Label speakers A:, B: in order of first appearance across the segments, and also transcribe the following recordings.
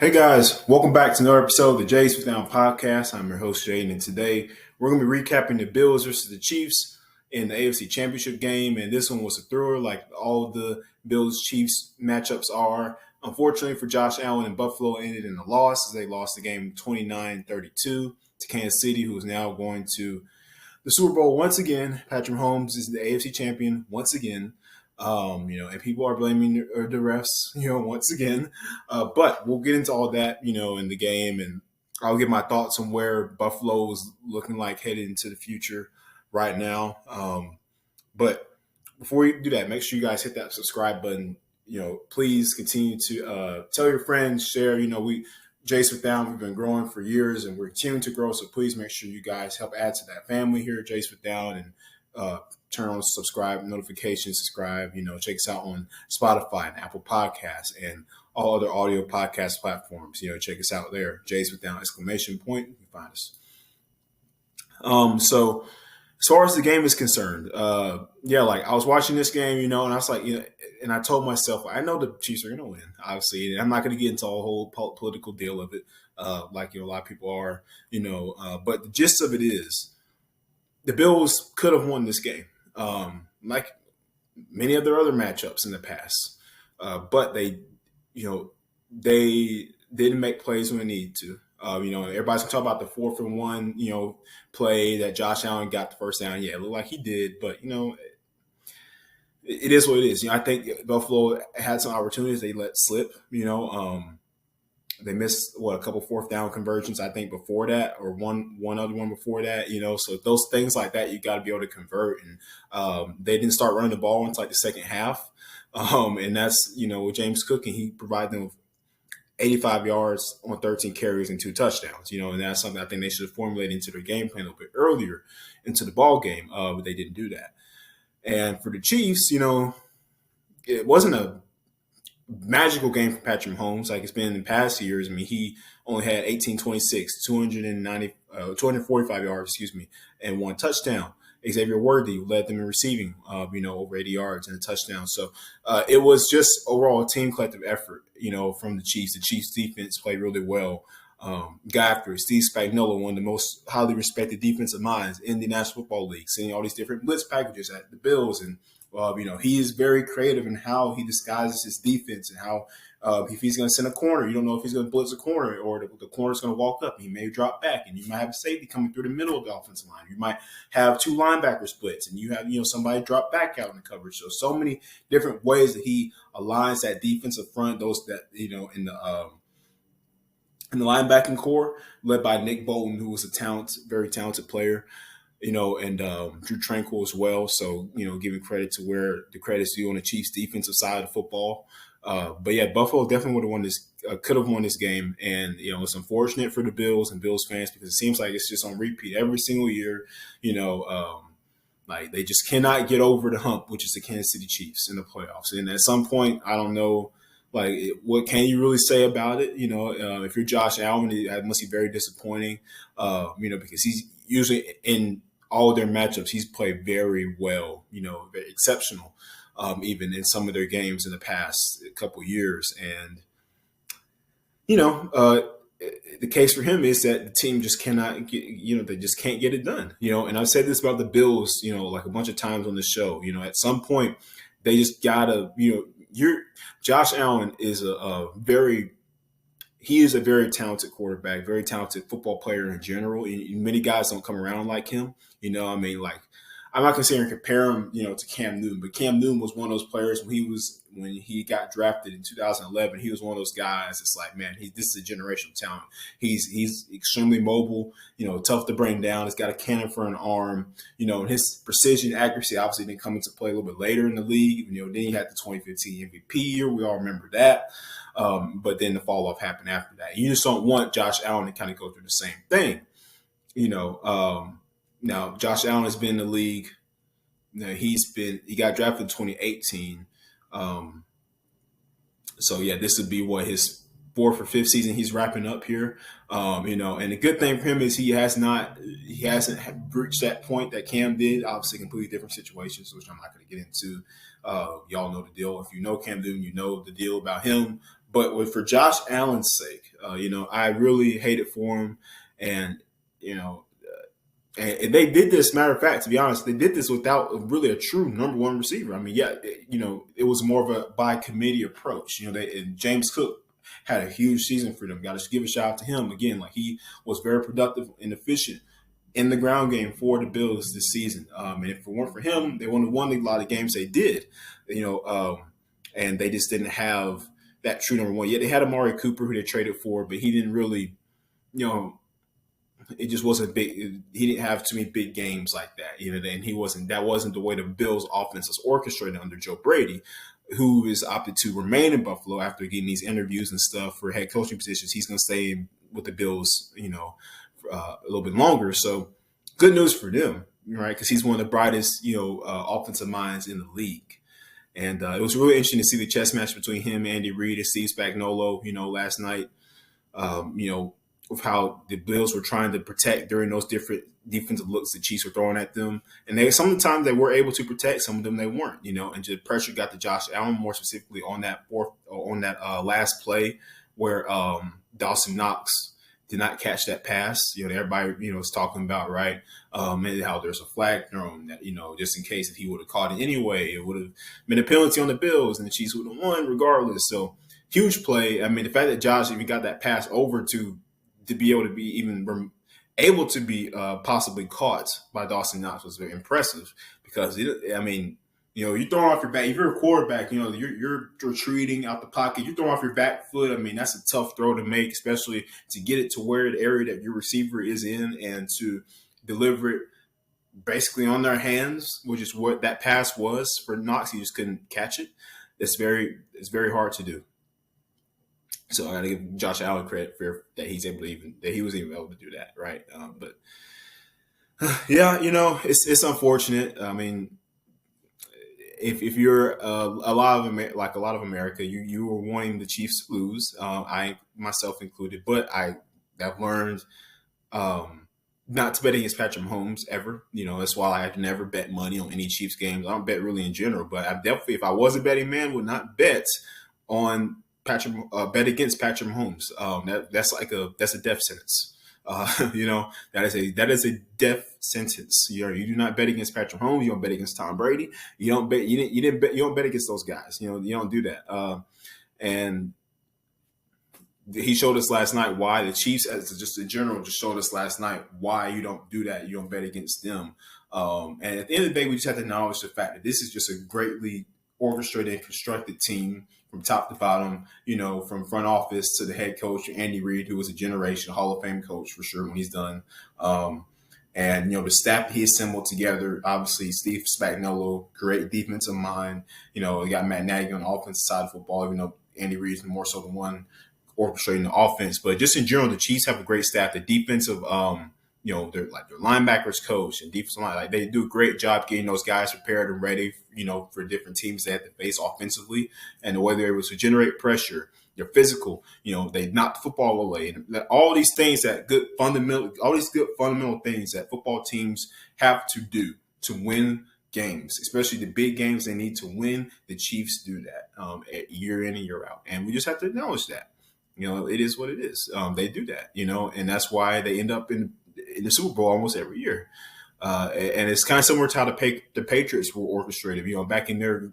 A: Hey guys, welcome back to another episode of the Jays with Down podcast. I'm your host Jaden, and today we're going to be recapping the Bills versus the Chiefs in the AFC Championship game. And this one was a thriller, like all the Bills Chiefs matchups are. Unfortunately for Josh Allen and Buffalo, ended in a loss as they lost the game 29-32 to Kansas City, who is now going to the Super Bowl once again. Patrick Mahomes is the AFC champion once again. And people are blaming the refs, once again. But we'll get into all that, in the game, and I'll give my thoughts on where Buffalo is looking like headed into the future right now. But before you do that, make sure you guys hit that subscribe button. Please continue to tell your friends, share. We Jace with Down, we've been growing for years and we're continuing to grow. So please make sure you guys help add to that family here at Jace with Down and turn on subscribe notifications, subscribe, check us out on Spotify and Apple Podcasts and all other audio podcast platforms. Check us out there. Jace with Down, exclamation point. You can find us. So as far as the game is concerned, like I was watching this game, and I was like, and I told myself, I know the Chiefs are going to win, obviously, and I'm not going to get into a whole political deal of it, like a lot of people are, but the gist of it is the Bills could have won this game, like many of their other matchups in the past, but they didn't make plays when they needed to. Everybody's gonna talk about the 4th-and-1, play that Josh Allen got the first down. Yeah, it looked like he did, but it is what it is. I think Buffalo had some opportunities they let slip. They missed a couple 4th-down conversions I think before that, or one other one before that. So those things like that you got to be able to convert, and they didn't start running the ball until like the second half. And that's with James Cook, and he provided them with 85 yards on 13 carries and 2 touchdowns, and that's something I think they should have formulated into their game plan a little bit earlier into the ball game, but they didn't do that. And for the Chiefs, it wasn't a magical game for Patrick Mahomes like it's been in past years. I mean, he only had 18-26, 245 yards, and 1 touchdown. Xavier Worthy led them in receiving, over 80 yards and a touchdown. So it was just overall a team collective effort, from the Chiefs. The Chiefs defense played really well. Got after it. Steve Spagnuolo, one of the most highly respected defensive minds in the National Football League, seeing all these different blitz packages at the Bills. And, he is very creative in how he disguises his defense and how if he's going to send a corner, you don't know if he's going to blitz a corner or the corner's going to walk up. He may drop back, and you might have a safety coming through the middle of the offensive line. You might have 2 linebacker splits, and you have somebody drop back out in the coverage. So many different ways that he aligns that defensive front. Those that in the linebacking core, led by Nick Bolton, who was a very talented player. And Drew Tranquil as well. So, giving credit to where the credit's due on the Chiefs' defensive side of football. But yeah, Buffalo definitely would have won this, could have won this game. And, it's unfortunate for the Bills and Bills fans because it seems like it's just on repeat every single year. Like they just cannot get over the hump, which is the Kansas City Chiefs in the playoffs. And at some point, I don't know, what can you really say about it? If you're Josh Allen, it must be very disappointing, because he's usually in all of their matchups, he's played very well, very exceptional, even in some of their games in the past couple years. And, the case for him is that the team just cannot get, they just can't get it done, and I've said this about the Bills, like a bunch of times on the show, at some point they just gotta, Josh Allen is he is a very talented quarterback, very talented football player in general. And many guys don't come around like him. I'm not considering compare him, to Cam Newton, but Cam Newton was one of those players when he got drafted in 2011. He was one of those guys. It's like, man, this is a generational talent. He's extremely mobile, tough to bring down. He's got a cannon for an arm, and his precision, accuracy obviously didn't come into play a little bit later in the league. Then he had the 2015 MVP year. We all remember that. But then the fall off happened after that. You just don't want Josh Allen to kind of go through the same thing, Now, Josh Allen has been in the league. He got drafted in 2018. So yeah, this would be his fourth or fifth season he's wrapping up here. And the good thing for him is he hasn't reached that point that Cam did. Obviously, completely different situations, which I'm not going to get into. Y'all know the deal. If you know Cam Newton, you know the deal about him. But for Josh Allen's sake, I really hate it for him, and and they did this. Matter of fact, to be honest, they did this without really a true number one receiver. I mean, yeah, it was more of a by committee approach. And James Cook had a huge season for them. Got to give a shout out to him again. Like, he was very productive and efficient in the ground game for the Bills this season. And if it weren't for him, they wouldn't have won a lot of games they did. And they just didn't have that true number one. Yeah, they had Amari Cooper, who they traded for, but he didn't really, it just wasn't big. He didn't have too many big games like that, and that wasn't the way the Bills offense was orchestrated under Joe Brady, who is opted to remain in Buffalo after getting these interviews and stuff for head coaching positions. He's going to stay with the Bills, a little bit longer. So good news for them, right? Because he's one of the brightest, offensive minds in the league. And it was really interesting to see the chess match between him, Andy Reid, and Steve Spagnuolo, last night. Of how the Bills were trying to protect during those different defensive looks the Chiefs were throwing at them. And sometimes they were able to protect, some of them they weren't, and the pressure got to Josh Allen, more specifically on that last play where Dawson Knox did not catch that pass. Everybody, was talking about, right, and how there's a flag thrown that, just in case if he would have caught it anyway, it would have been a penalty on the Bills and the Chiefs would have won regardless. So huge play. I mean, the fact that Josh even got that pass over to be able to be even able to be possibly caught by Dawson Knox was very impressive because, you're throwing off your back. If you're a quarterback, you're retreating out the pocket. You're throwing off your back foot. I mean, that's a tough throw to make, especially to get it to where the area that your receiver is in and to deliver it basically on their hands, which is what that pass was for Knox. He just couldn't catch it. It's very hard to do. So I got to give Josh Allen credit for that he was even able to do that, right? But yeah, it's unfortunate. I mean, if you're a lot of America, you were wanting the Chiefs to lose, I myself included, but I've learned not to bet against Patrick Mahomes ever. That's why I have never bet money on any Chiefs games. I don't bet really in general, but I definitely, if I was a betting man, would not bet on bet against Patrick Mahomes. That's a death sentence. That is a death sentence. You do not bet against Patrick Mahomes. You don't bet against Tom Brady. You don't bet. You don't bet against those guys. You don't do that. And he showed us last night why the Chiefs, as just in general, just showed us last night why you don't do that. You don't bet against them. And at the end of the day, we just have to acknowledge the fact that this is just a greatly orchestrated and constructed team from top to bottom, from front office to the head coach, Andy Reid, who was a generation Hall of Fame coach for sure when he's done. And the staff he assembled together, obviously Steve Spagnuolo, great defensive mind. You got Matt Nagy on the offensive side of football, even though Andy Reid is more so the one orchestrating the offense. But just in general, the Chiefs have a great staff. The defensive, they're like their linebackers coach and defensive line, like they do a great job getting those guys prepared and ready, for different teams they have to face offensively, and the way they're able to generate pressure. They're physical, they knock the football away, and all these things all these good fundamental things that football teams have to do to win games, especially the big games they need to win. The Chiefs do that year in and year out, and we just have to acknowledge that. It is what it is. They do that, and that's why they end up in the Super Bowl almost every year. And it's kind of similar to how the Patriots were orchestrated, back in their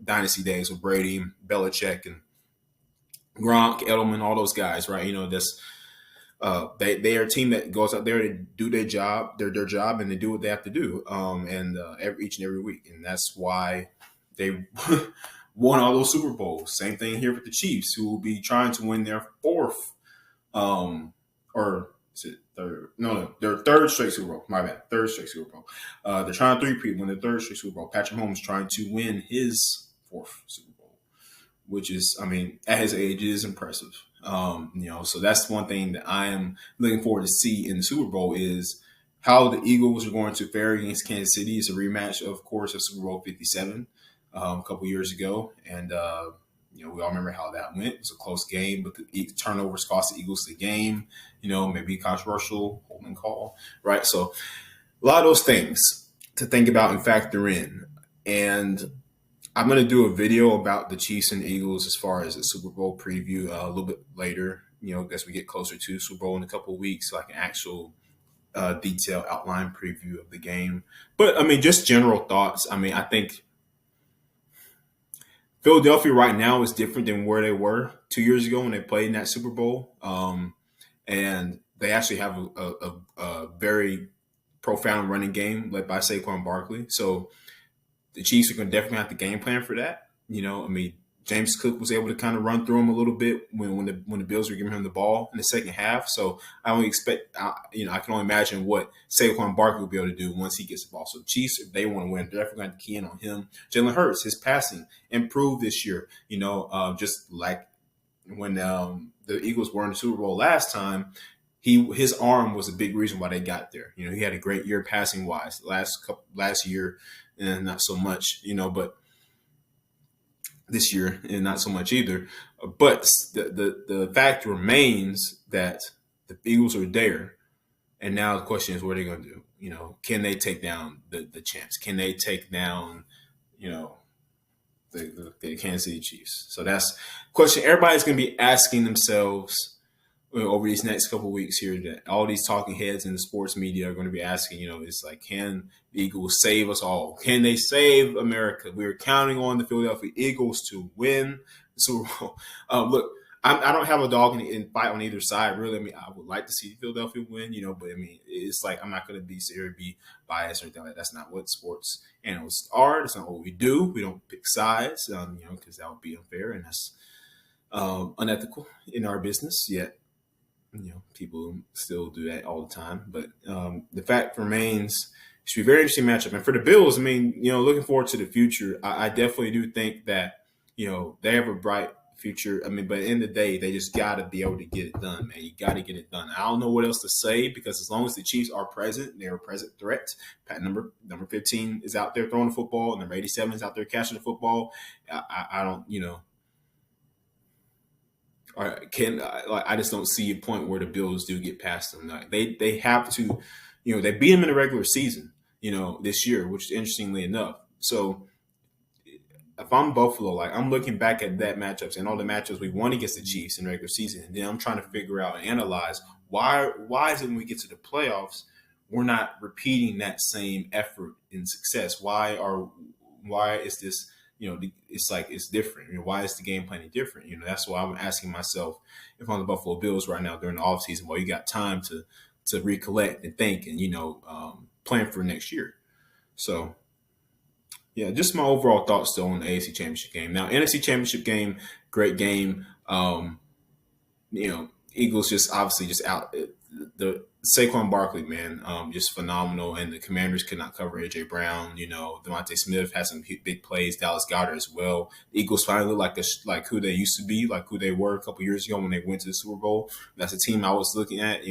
A: dynasty days with Brady, Belichick, and Gronk, Edelman, all those guys, right? They are a team that goes out there to do their job, their job, and they do what they have to do, each and every week. And that's why they won all those Super Bowls. Same thing here with the Chiefs, who will be trying to win their fourth, their third straight Super Bowl. My bad, third straight Super Bowl. They're trying to win their third straight Super Bowl. Patrick Mahomes trying to win his fourth Super Bowl, which is, at his age, is impressive. So that's one thing that I am looking forward to see in the Super Bowl is how the Eagles are going to fare against Kansas City. It's a rematch, of course, of Super Bowl 57 a couple years ago, and We all remember how that went. It was a close game, but the turnovers cost the Eagles the game. Maybe controversial holding call, right? So a lot of those things to think about and factor in. And I'm going to do a video about the Chiefs and Eagles as far as the Super Bowl preview a little bit later, as we get closer to Super Bowl in a couple of weeks, like an actual detailed outline preview of the game. But I mean, just general thoughts. I mean, I think Philadelphia right now is different than where they were 2 years ago when they played in that Super Bowl. And they actually have a very profound running game led by Saquon Barkley. So the Chiefs are going to definitely have to game plan for that. I mean, James Cook was able to kind of run through him a little bit when the Bills were giving him the ball in the second half. So I only expect, I can only imagine what Saquon Barkley will be able to do once he gets the ball. So Chiefs, if they want to win, they're definitely going to key in on him. Jalen Hurts, his passing improved this year. Just like when the Eagles were in the Super Bowl last time, his arm was a big reason why they got there. He had a great year passing wise last year, and not so much. But this year and not so much either. But the fact remains that the Eagles are there, and now the question is, what are they going to do? Can they take down the champs? Can they take down, the Kansas City Chiefs? So that's the question everybody's going to be asking themselves over these next couple of weeks here. That all these talking heads in the sports media are going to be asking, it's like, can the Eagles save us all? Can they save America? We're counting on the Philadelphia Eagles to win the Super Bowl. Look, I don't have a dog in fight on either side, really. I mean, I would like to see Philadelphia win, but I mean, it's like, I'm not going to be biased or anything like that. That's not what sports analysts are. That's not what we do. We don't pick sides, because that would be unfair and that's unethical in our business. Yet, people still do that all the time. But the fact remains, it should be a very interesting matchup. And for the Bills, I mean, looking forward to the future, I definitely do think that, they have a bright future. I mean, but at the end of the day, they just got to be able to get it done, man. You got to get it done. I don't know what else to say, because as long as the Chiefs are present, they're a present threat. Number 15 is out there throwing the football, and number 87 is out there catching the football. I don't, I just don't see a point where the Bills do get past them. Like they have to, they beat them in the regular season, this year, which is interestingly enough. So if I'm Buffalo, like, I'm looking back at that matchups and all the matchups we won against the Chiefs in the regular season, and then I'm trying to figure out and analyze why is it when we get to the playoffs we're not repeating that same effort and success? Why is this? It's like it's different. Why is the game planning different? That's why I'm asking myself, if I'm the Buffalo Bills right now during the offseason, well, you got time to recollect and think and plan for next year. So yeah, just my overall thoughts though on the AFC Championship game. Now, NFC Championship game, great game. Eagles just obviously just out the Saquon Barkley, man, just phenomenal. And the Commanders could not cover AJ Brown. Devontae Smith had some big plays. Dallas Goedert as well. The Eagles finally look like who they used to be, like who they were a couple years ago when they went to the Super Bowl. That's a team I was looking at,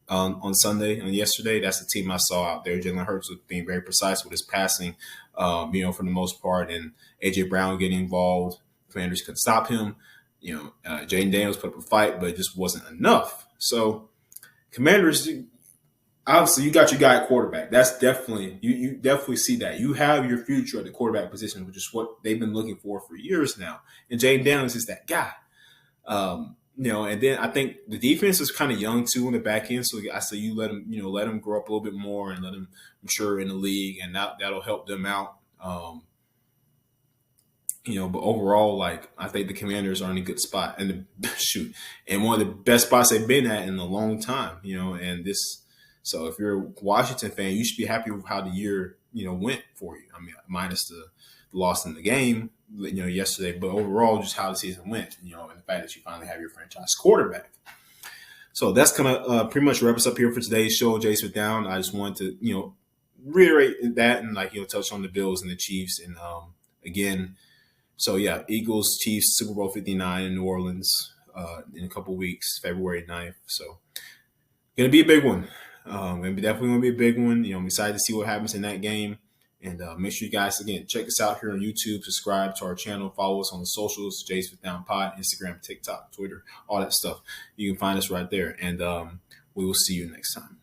A: on Sunday and yesterday. That's the team I saw out there. Jalen Hurts was being very precise with his passing, for the most part, and AJ Brown getting involved. Commanders couldn't stop him. Jaden Daniels put up a fight, but it just wasn't enough. So Commanders, obviously, you got your guy at quarterback. That's definitely you definitely see that. You have your future at the quarterback position, which is what they've been looking for years now. And Jaden Daniels is that guy. And then I think the defense is kind of young too in the back end. So I say you let them grow up a little bit more and let them mature in the league, and that'll help them out. But overall, like, I think the Commanders are in a good spot, and and one of the best spots they've been at in a long time. So if you're a Washington fan, you should be happy with how the year went for you. I mean, minus the loss in the game, yesterday, but overall, just how the season went. And the fact that you finally have your franchise quarterback. So that's gonna pretty much wrap us up here for today's show. Jay Smith Down. I just wanted to reiterate that and touch on the Bills and the Chiefs, and again. So, yeah, Eagles, Chiefs, Super Bowl 59 in New Orleans in a couple weeks, February 9th. So, going to be a big one. Definitely going to be a big one. I'm excited to see what happens in that game. And make sure you guys, again, check us out here on YouTube, subscribe to our channel, follow us on the socials, Jay's Fifth Down Pod, Instagram, TikTok, Twitter, all that stuff. You can find us right there. And we will see you next time.